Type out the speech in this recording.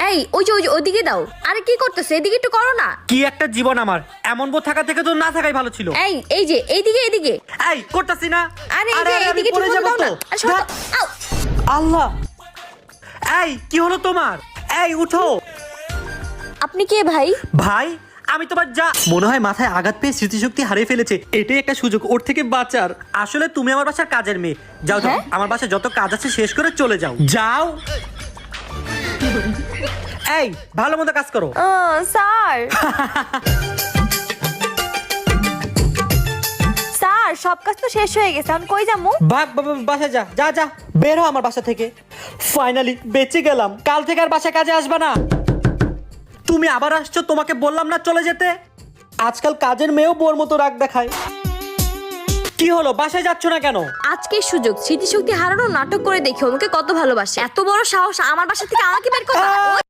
এই ওই যে ওইদিকে দাও। আরে কি করতেছে, এদিকে একটু করো না। কি একটা জীবন আমার, এমন বউ থাকা থেকে তো না থাকাই ভালো ছিল। এই যে এইদিকে। এই করতাছি না। আরে এই যে আমি এইদিকে পড়ে ঠিক যাবো দাও না। তো। আরে সরো তো। আউ! আল্লাহ, এই কি হলো তোমার? এই উঠো। আপনি কে ভাই? ভাই আমি তোমার যা, মনে হয় মাথায় আঘাত পেয়ে স্মৃতিশক্তি হারিয়ে ফেলেছে। এটাই একটা সুযোগ ওর থেকে বাঁচার। আসলে তুমি আমার বাসার কাজের মেয়ে। যাও যাও, হ্যাঁ? আমার বাসায় যত কাজ আছে শেষ করে চলে যাও। যাও। এই ভালো মতো কাজ করো। স্যার স্যার, সব কাজ তো শেষ হয়ে গেছে, আমি কই যাবো? ভাগ বাসায় যা যা যা, বের হ আমার বাসা থেকে। ফাইনালি বেঁচে গেলাম। কাল থেকে আর বাসায় কাজে আসবে না। তুমি আবার আসছো, তোমাকে বললাম না চলে যেতে। আজকাল কাজের মেয়েও বোর মতো রাগ দেখায়। কি হলো, বাসায় যাচ্ছ না কেন? আজকের সুযোগ, স্মৃতিশক্তি হারানো নাটক করে দেখি ওকে কত ভালোবাসে। এত বড় সাহস আমার বাসা থেকে আমাকে বের করবা?